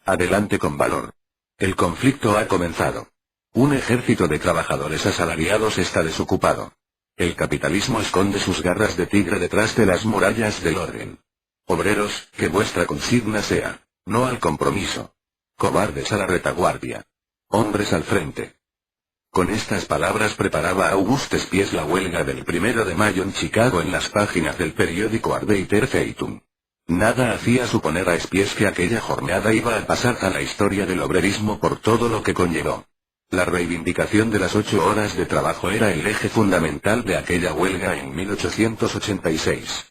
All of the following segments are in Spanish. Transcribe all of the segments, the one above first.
Adelante con valor. El conflicto ha comenzado. Un ejército de trabajadores asalariados está desocupado. El capitalismo esconde sus garras de tigre detrás de las murallas del orden. Obreros, que vuestra consigna sea, no al compromiso. Cobardes a la retaguardia. Hombres al frente. Con estas palabras preparaba Auguste Spies la huelga del 1 de mayo en Chicago en las páginas del periódico Arbeiter Zeitung. Nada hacía suponer a Spies que aquella jornada iba a pasar a la historia del obrerismo por todo lo que conllevó. La reivindicación de las 8 horas de trabajo era el eje fundamental de aquella huelga en 1886.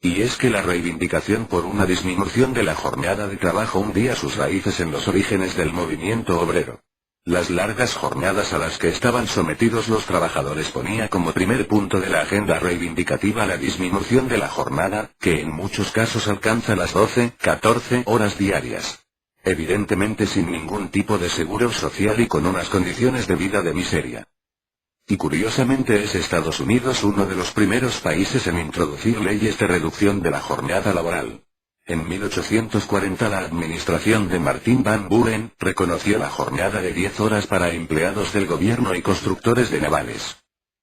Y es que la reivindicación por una disminución de la jornada de trabajo hundía sus raíces en los orígenes del movimiento obrero. Las largas jornadas a las que estaban sometidos los trabajadores ponía como primer punto de la agenda reivindicativa la disminución de la jornada, que en muchos casos alcanza las 12, 14 horas diarias. Evidentemente sin ningún tipo de seguro social y con unas condiciones de vida de miseria. Y curiosamente es Estados Unidos uno de los primeros países en introducir leyes de reducción de la jornada laboral. En 1840 la administración de Martin Van Buren reconoció la jornada de 10 horas para empleados del gobierno y constructores de navales.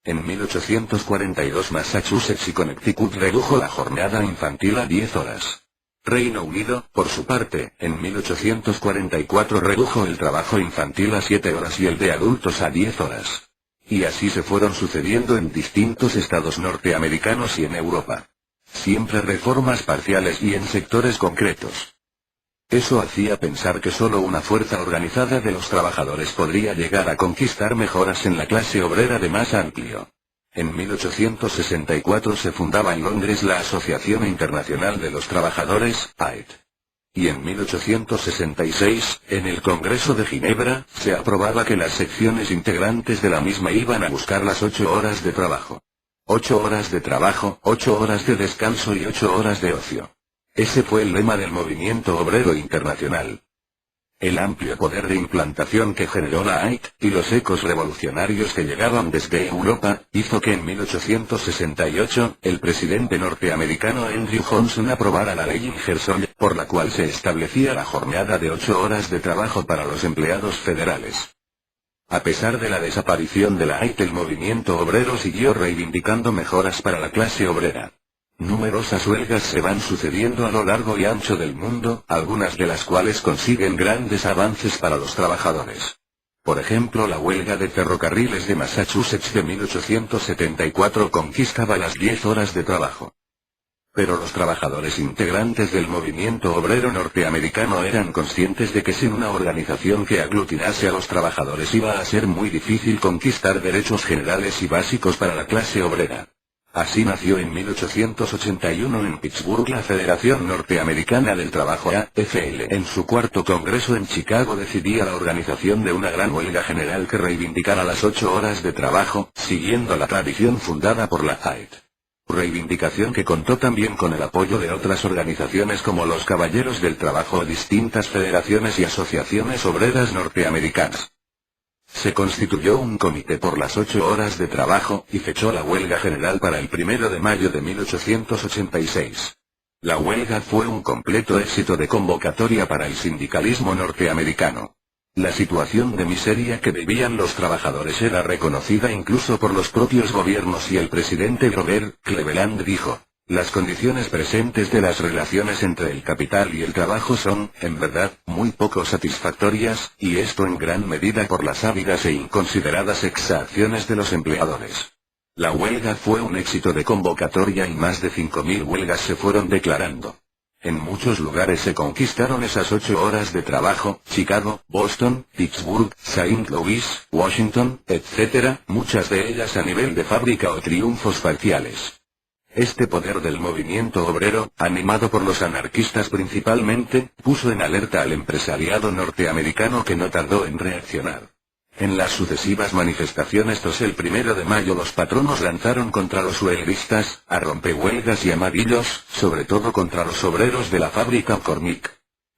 En 1842 Massachusetts y Connecticut redujo la jornada infantil a 10 horas. Reino Unido, por su parte, en 1844 redujo el trabajo infantil a 7 horas y el de adultos a 10 horas. Y así se fueron sucediendo en distintos estados norteamericanos y en Europa. Siempre reformas parciales y en sectores concretos. Eso hacía pensar que solo una fuerza organizada de los trabajadores podría llegar a conquistar mejoras en la clase obrera de más amplio. En 1864 se fundaba en Londres la Asociación Internacional de los Trabajadores, AIT. Y en 1866, en el Congreso de Ginebra, se aprobaba que las secciones integrantes de la misma iban a buscar las 8 horas de trabajo. 8 horas de trabajo, 8 horas de descanso y 8 horas de ocio. Ese fue el lema del movimiento obrero internacional. El amplio poder de implantación que generó la AIT, y los ecos revolucionarios que llegaban desde Europa, hizo que en 1868, el presidente norteamericano Andrew Johnson aprobara la ley Ingersoll, por la cual se establecía la jornada de 8 horas de trabajo para los empleados federales. A pesar de la desaparición de la AIT, el movimiento obrero siguió reivindicando mejoras para la clase obrera. Numerosas huelgas se van sucediendo a lo largo y ancho del mundo, algunas de las cuales consiguen grandes avances para los trabajadores. Por ejemplo, la huelga de ferrocarriles de Massachusetts de 1874 conquistaba las 10 horas de trabajo. Pero los trabajadores integrantes del movimiento obrero norteamericano eran conscientes de que sin una organización que aglutinase a los trabajadores iba a ser muy difícil conquistar derechos generales y básicos para la clase obrera. Así nació en 1881 en Pittsburgh la Federación Norteamericana del Trabajo AFL. En su cuarto congreso en Chicago decidía la organización de una gran huelga general que reivindicara las 8 horas de trabajo, siguiendo la tradición fundada por la AIT. Reivindicación que contó también con el apoyo de otras organizaciones como los Caballeros del Trabajo o distintas federaciones y asociaciones obreras norteamericanas. Se constituyó un comité por las 8 horas de trabajo, y fechó la huelga general para el 1 de mayo de 1886. La huelga fue un completo éxito de convocatoria para el sindicalismo norteamericano. La situación de miseria que vivían los trabajadores era reconocida incluso por los propios gobiernos y el presidente Grover Cleveland dijo: las condiciones presentes de las relaciones entre el capital y el trabajo son, en verdad, muy poco satisfactorias, y esto en gran medida por las ávidas e inconsideradas exacciones de los empleadores. La huelga fue un éxito de convocatoria y más de 5.000 huelgas se fueron declarando. En muchos lugares se conquistaron esas 8 horas de trabajo: Chicago, Boston, Pittsburgh, Saint Louis, Washington, etc., muchas de ellas a nivel de fábrica o triunfos parciales. Este poder del movimiento obrero, animado por los anarquistas principalmente, puso en alerta al empresariado norteamericano, que no tardó en reaccionar. En las sucesivas manifestaciones tras el 1 de mayo los patronos lanzaron contra los huelguistas, a rompehuelgas y amarillos, sobre todo contra los obreros de la fábrica Cormick.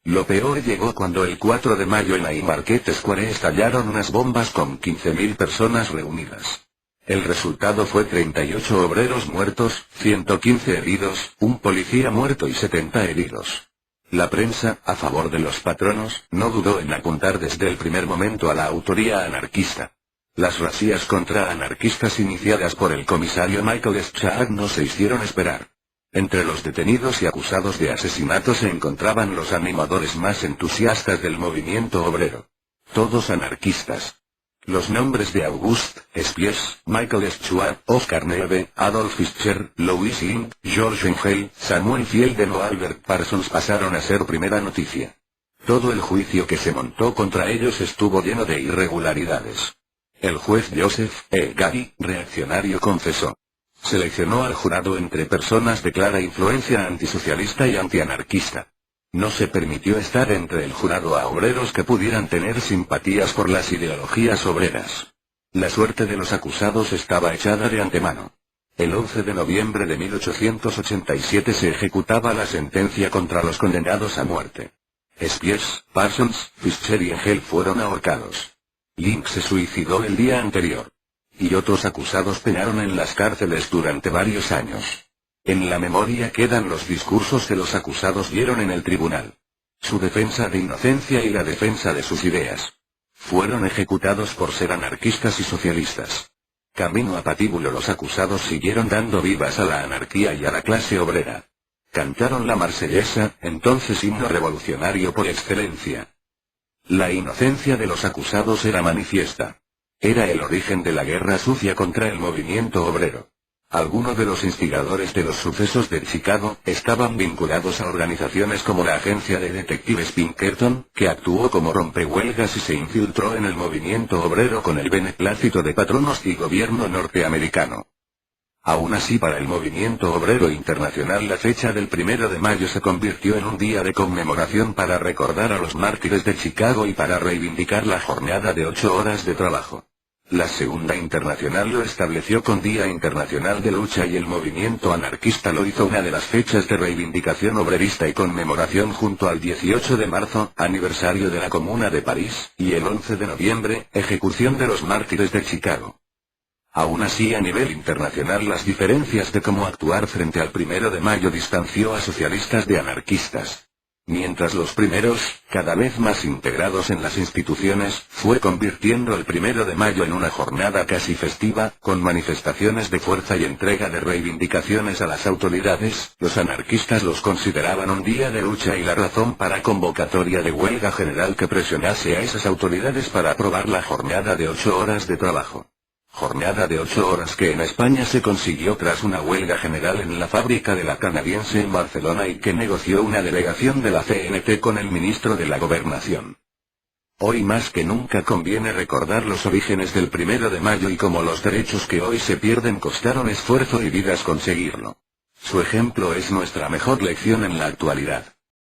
Lo peor llegó cuando el 4 de mayo en Haymarket Square estallaron unas bombas con 15.000 personas reunidas. El resultado fue 38 obreros muertos, 115 heridos, un policía muerto y 70 heridos. La prensa, a favor de los patronos, no dudó en apuntar desde el primer momento a la autoría anarquista. Las razías contra anarquistas iniciadas por el comisario Michael Schad no se hicieron esperar. Entre los detenidos y acusados de asesinato se encontraban los animadores más entusiastas del movimiento obrero. Todos anarquistas. Los nombres de August Spies, Michael Schwab, Oscar Neve, Adolf Fischer, Louis Link, George Engel, Samuel Fielden o Albert Parsons pasaron a ser primera noticia. Todo el juicio que se montó contra ellos estuvo lleno de irregularidades. El juez Joseph E. Gary, reaccionario, confesó. Seleccionó al jurado entre personas de clara influencia antisocialista y antianarquista. No se permitió estar entre el jurado a obreros que pudieran tener simpatías por las ideologías obreras. La suerte de los acusados estaba echada de antemano. El 11 de noviembre de 1887 se ejecutaba la sentencia contra los condenados a muerte. Spies, Parsons, Fischer y Engel fueron ahorcados. Link se suicidó el día anterior. Y otros acusados penaron en las cárceles durante varios años. En la memoria quedan los discursos que los acusados dieron en el tribunal. Su defensa de inocencia y la defensa de sus ideas. Fueron ejecutados por ser anarquistas y socialistas. Camino a patíbulo, los acusados siguieron dando vivas a la anarquía y a la clase obrera. Cantaron la Marsellesa, entonces himno revolucionario por excelencia. La inocencia de los acusados era manifiesta. Era el origen de la guerra sucia contra el movimiento obrero. Algunos de los instigadores de los sucesos de Chicago estaban vinculados a organizaciones como la agencia de detectives Pinkerton, que actuó como rompehuelgas y se infiltró en el movimiento obrero con el beneplácito de patronos y gobierno norteamericano. Aún así, para el movimiento obrero internacional la fecha del 1 de mayo se convirtió en un día de conmemoración para recordar a los mártires de Chicago y para reivindicar la jornada de 8 horas de trabajo. La Segunda Internacional lo estableció con Día Internacional de Lucha y el movimiento anarquista lo hizo una de las fechas de reivindicación obrerista y conmemoración junto al 18 de marzo, aniversario de la Comuna de París, y el 11 de noviembre, ejecución de los mártires de Chicago. Aún así, a nivel internacional las diferencias de cómo actuar frente al 1 de mayo distanció a socialistas de anarquistas. Mientras los primeros, cada vez más integrados en las instituciones, fue convirtiendo el 1 de mayo en una jornada casi festiva, con manifestaciones de fuerza y entrega de reivindicaciones a las autoridades, los anarquistas los consideraban un día de lucha y la razón para convocatoria de huelga general que presionase a esas autoridades para aprobar la jornada de 8 horas de trabajo. Jornada de 8 horas que en España se consiguió tras una huelga general en la fábrica de la Canadiense en Barcelona y que negoció una delegación de la CNT con el ministro de la Gobernación. Hoy más que nunca conviene recordar los orígenes del 1 de mayo y cómo los derechos que hoy se pierden costaron esfuerzo y vidas conseguirlo. Su ejemplo es nuestra mejor lección en la actualidad.